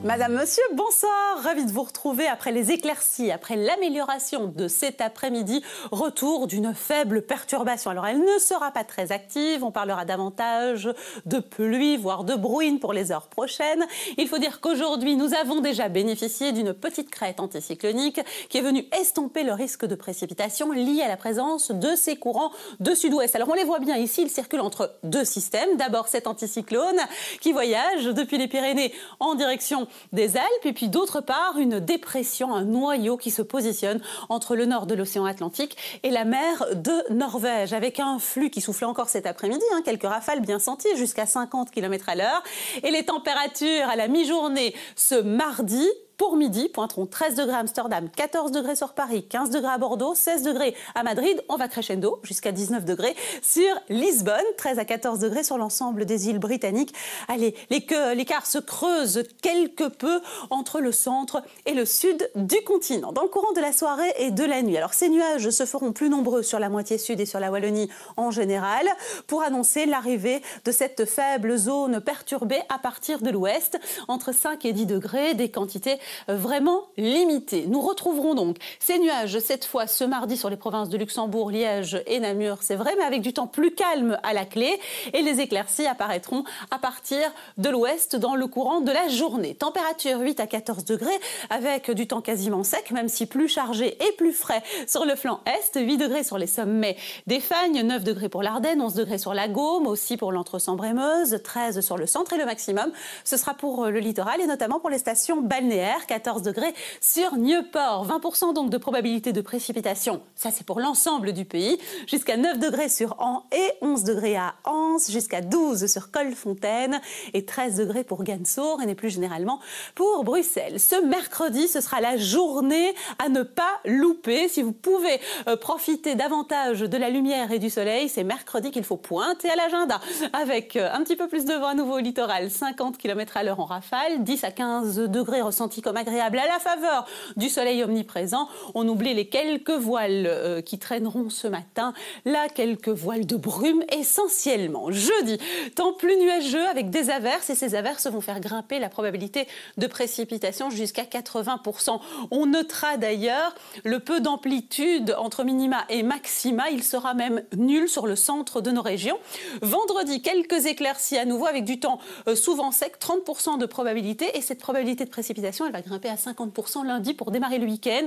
Madame, monsieur, bonsoir. Ravi de vous retrouver après les éclaircies, après l'amélioration de cet après-midi. Retour d'une faible perturbation. Alors, elle ne sera pas très active. On parlera davantage de pluie, voire de bruine pour les heures prochaines. Il faut dire qu'aujourd'hui, nous avons déjà bénéficié d'une petite crête anticyclonique qui est venue estomper le risque de précipitation lié à la présence de ces courants de sud-ouest. Alors, on les voit bien ici. Ils circulent entre deux systèmes. D'abord, cet anticyclone qui voyage depuis les Pyrénées en direction des Alpes, et puis d'autre part une dépression, un noyau qui se positionne entre le nord de l'océan Atlantique et la mer de Norvège, avec un flux qui soufflait encore cet après-midi, quelques rafales bien senties jusqu'à 50 km/h, et les températures à la mi-journée ce mardi. Pour midi, pointeront 13 degrés à Amsterdam, 14 degrés sur Paris, 15 degrés à Bordeaux, 16 degrés à Madrid. On va crescendo jusqu'à 19 degrés sur Lisbonne, 13 à 14 degrés sur l'ensemble des îles britanniques. Allez, l'écart se creuse quelque peu entre le centre et le sud du continent. Dans le courant de la soirée et de la nuit. Alors, ces nuages se feront plus nombreux sur la moitié sud et sur la Wallonie en général pour annoncer l'arrivée de cette faible zone perturbée à partir de l'ouest, entre 5 et 10 degrés, des quantités vraiment limité. Nous retrouverons donc ces nuages cette fois ce mardi sur les provinces de Luxembourg, Liège et Namur, c'est vrai, mais avec du temps plus calme à la clé, et les éclaircies apparaîtront à partir de l'ouest dans le courant de la journée. Température 8 à 14 degrés avec du temps quasiment sec, même si plus chargé et plus frais sur le flanc est, 8 degrés sur les sommets des Fagnes, 9 degrés pour l'Ardenne, 11 degrés sur la Gaume, aussi pour l'Entre-Sambre-et-Meuse, 13 sur le centre, et le maximum ce sera pour le littoral et notamment pour les stations balnéaires. 14 degrés sur Nieuport, 20% donc de probabilité de précipitation, ça c'est pour l'ensemble du pays, jusqu'à 9 degrés sur An et 11 degrés à Anse, jusqu'à 12 sur Colfontaine et 13 degrés pour Gansour et plus généralement pour Bruxelles. Ce mercredi, ce sera la journée à ne pas louper. Si vous pouvez profiter davantage de la lumière et du soleil, c'est mercredi qu'il faut pointer à l'agenda avec un petit peu plus de vent à nouveau au littoral, 50 km/h en rafale, 10 à 15 degrés ressentis comme agréable à la faveur du soleil omniprésent. On oublie les quelques voiles qui traîneront ce matin, là quelques voiles de brume essentiellement. Jeudi, temps plus nuageux avec des averses, et ces averses vont faire grimper la probabilité de précipitation jusqu'à 80%. On notera d'ailleurs le peu d'amplitude entre minima et maxima, il sera même nul sur le centre de nos régions. Vendredi, quelques éclaircies à nouveau avec du temps souvent sec, 30% de probabilité, et cette probabilité de précipitation elle va grimper à 50% lundi pour démarrer le week-end,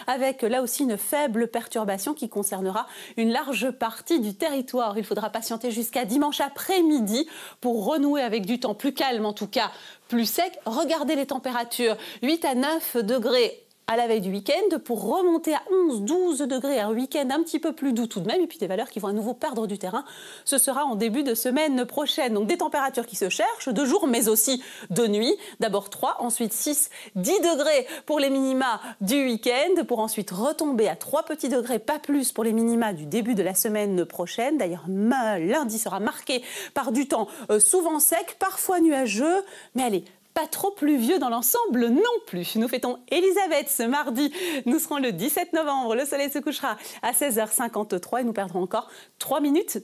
avec là aussi une faible perturbation qui concernera une large partie du territoire. Il faudra patienter jusqu'à dimanche après-midi pour renouer avec du temps plus calme, en tout cas plus sec. Regardez les températures, 8 à 9 degrés à la veille du week-end, pour remonter à 11-12 degrés, un week-end un petit peu plus doux tout de même, et puis des valeurs qui vont à nouveau perdre du terrain. Ce sera en début de semaine prochaine. Donc des températures qui se cherchent de jour, mais aussi de nuit. D'abord 3, ensuite 6, 10 degrés pour les minima du week-end, pour ensuite retomber à 3 petits degrés, pas plus pour les minima du début de la semaine prochaine. D'ailleurs, lundi sera marqué par du temps souvent sec, parfois nuageux, mais allez, pas trop pluvieux dans l'ensemble non plus. Nous fêtons Elisabeth ce mardi. Nous serons le 17 novembre. Le soleil se couchera à 16h53 et nous perdrons encore 3 minutes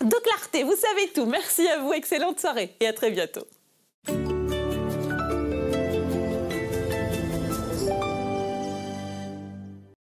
de clarté. Vous savez tout. Merci à vous. Excellente soirée et à très bientôt.